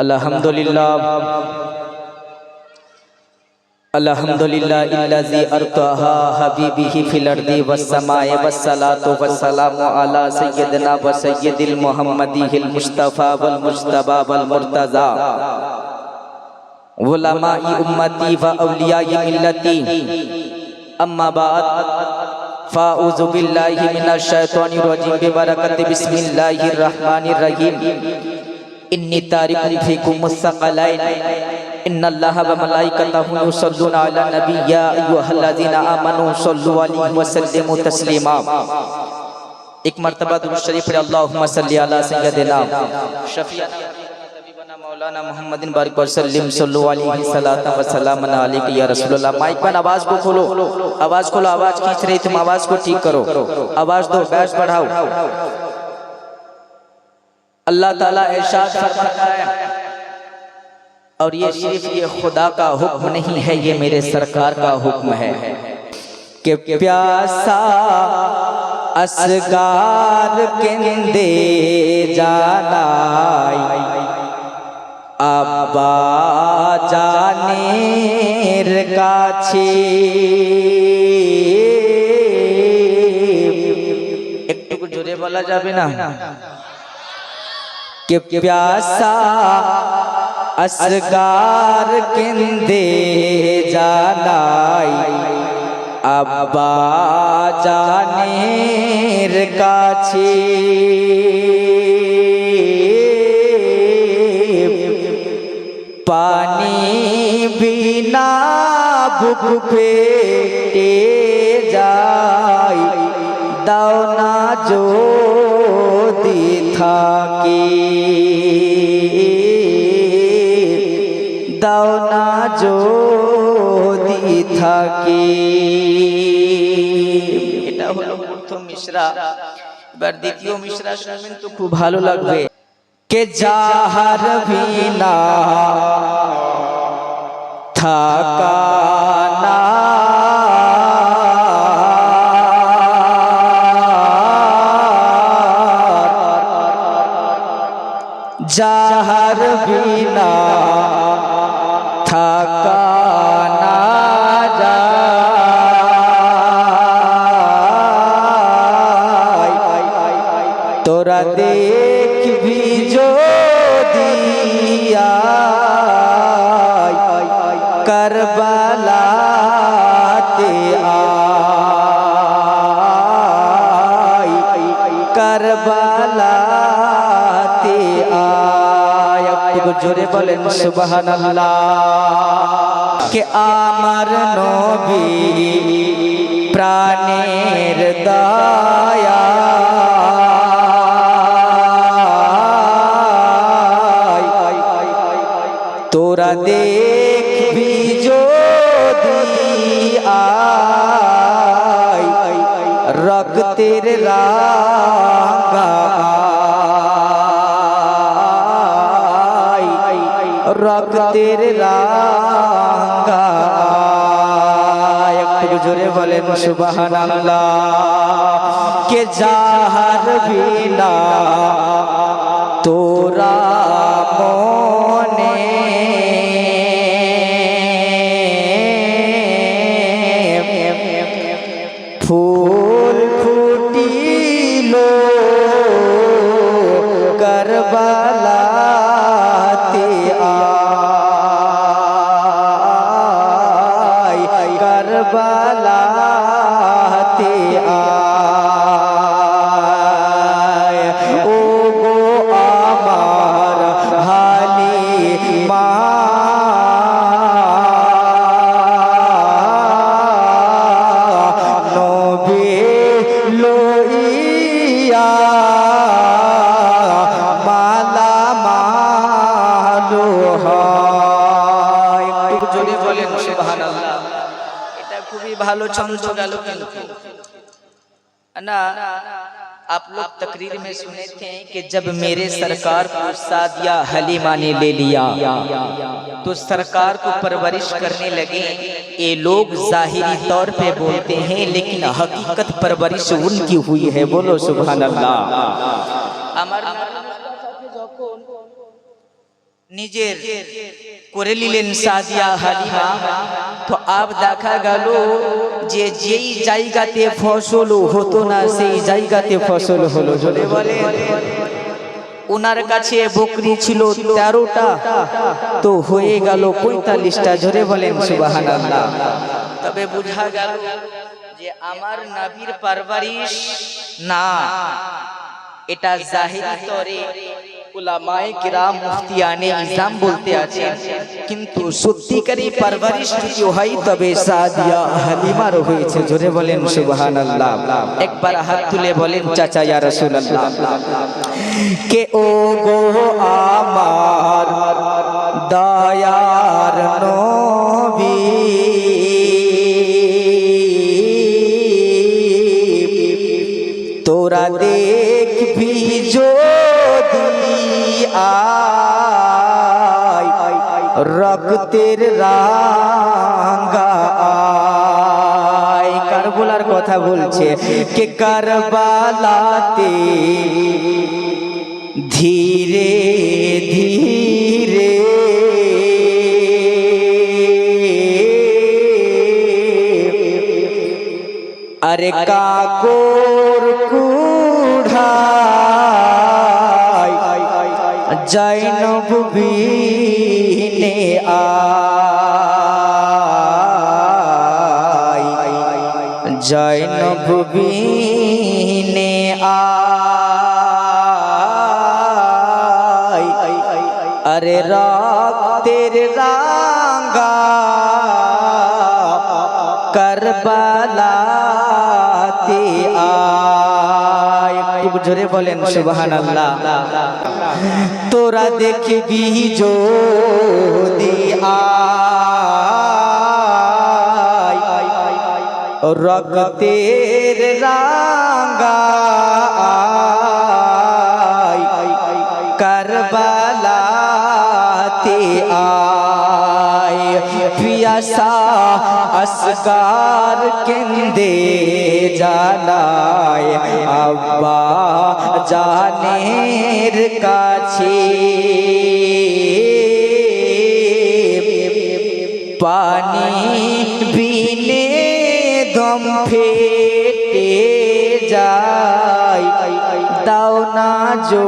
अल्हम्दुलिल्लाह अल्हम्दुलिल्लाह इल्लज़ी अरतहा हबीबिही फिल अर्दि वस्समाए वस्सलातु वस्सलामु अला सय्यदिना व सय्यदिल मुहम्मदिहिल मुस्तफा वल मुज्तबा वल मुर्तज़ा उलमाई उम्मती व औलियाई मिल्लती अम्मा बाद फ़ाऊज़ु बिल्लाहि मिनश शैतानिर रजीम बिबरकति बिस्मिल्लाहिर रहमानिर रहीम इन्नी तारिकुम फ़ीकुमुस सक़लैन इन्नल्लाहा व मलाइकतहु युसल्लूना अला नबी या अय्युहल्लज़ीना आमनू सल्लु अलैहि व सल्लिमू तस्लीमा। एक मर्तबा दुरूद शरीफ पढ़े अल्लाहुम्मा सल्लि अला सय्यदिना शफीअना हबीबना मौलाना मुहम्मदिन बारिक व सल्लिम सल्लु अलैहि सलातन व सलामन अलैका या रसूलल्लाह। माइक पर आवाज को खोलो, आवाज खोलो, आवाज खींच रही तुम आवाज को ठीक करो, आवाज दो, बैच बढ़ाओ। अल्लाह ताला इरशाद फरमाता है, और ये सिर्फ ये खुदा का हुक्म नहीं है, ये मेरे सरकार का हुक्म है कि प्यासा असगार केंदे जानाई आब्बा जानेर काछे। একটু জোরে বলা যাবে না कि प्यासा असगार केंदे जानाई आब्बा जानेर काछे। पानी बिना बुक पेटे जाई दाओ ना जो दी थाकी दाओ ना जो दी थाकी। এটা হলো প্রথম মিশরা। এবার দ্বিতীয় মিশরা শুনবেন তো খুব ভালো লাগবে। কে জাহার বিনা থাকা না জাহার বিনা থাকা না যায় তোরা দেখবি যদি আয় কারবালাতে আয় কারবালাতে আয়। একটু জোরে বলেন সুবহানাল্লাহ। কে আমার নবী প্রাণের দয়া তোরা দেখবি যদি আয় রক্তের রাঙা রক্তের রাঙা। একটু জোরে বলেন সুবহানাল্লাহ। কে জাহার বিনা তোরা মনে ফুল ফুটিল কারবালাতে আয় কারবালাতে আয়। ও গো আমার হালিমা নবী লইয়া মালা মালো হয়। একটু জোরে বলেন সুবহানাল্লাহ। এটা খুবই ভালো ছন্দ গেল কিন্তু ना। आप लोग तकरीर में सुने थे कि जब मेरे सरकार को सादिया हलीमा ने ले लिया तो सरकार को परवरिश करने लगे। ये लोग जाहिरी तौर पे बोलते हैं लेकिन हकीकत परवरिश उनकी हुई है। बोलो सुभान अल्लाह। নিজের করে নিলেন সাদিয়া হালিমা। তো আব দেখা গেল যে যেই জায়গাতে ফসল হতো না সেই জায়গাতে ফসল হলো। জোরে বলে, ওনার কাছে বকরি ছিল 13টা, তো হয়ে গেল 45টা। জোরে বলেন সুবহানাল্লাহ। তবে বুঝা গেল যে আমার নবীর পারওয়ারিশ না, এটা জাহিরি তরে উলামায়ে কিরাম মুফতিয়ানে ইসলাম বলতে আছেন, কিন্তু সত্যিকারী পারওয়ারিশ যদি হয় তবে সাদিয়া হালিমার হয়েছে। জোরে বলেন সুবহানাল্লাহ। একবার হাত তুলে বলেন চাচা ইয়া রাসূলুল্লাহ। কে ও গো আমার দয়ার নবী, তোরা দেখবি যদি আয় রক্তের রাঙ্গা আয়। কারবালার কথা বলছে কে কারবালাতে ধীরে ধীরে আরে কাকর কুড়াই জৈনব বিনে আয়, জৈনব বিনে আয়। আরে রক্তের রাঙ্গা কারবালাতে আয়। একটু জোরে বলেন সুবহানাল্লাহ। তোরা দেখবি যদি আয় রক্তের রাঙ্গা আয় কারবালাতে আয়। পিয়াসা আসগার কেন্দে জানায় আব্বা জানের কাছে, পানি বিনে দম ফেটে যায়, দাও না জো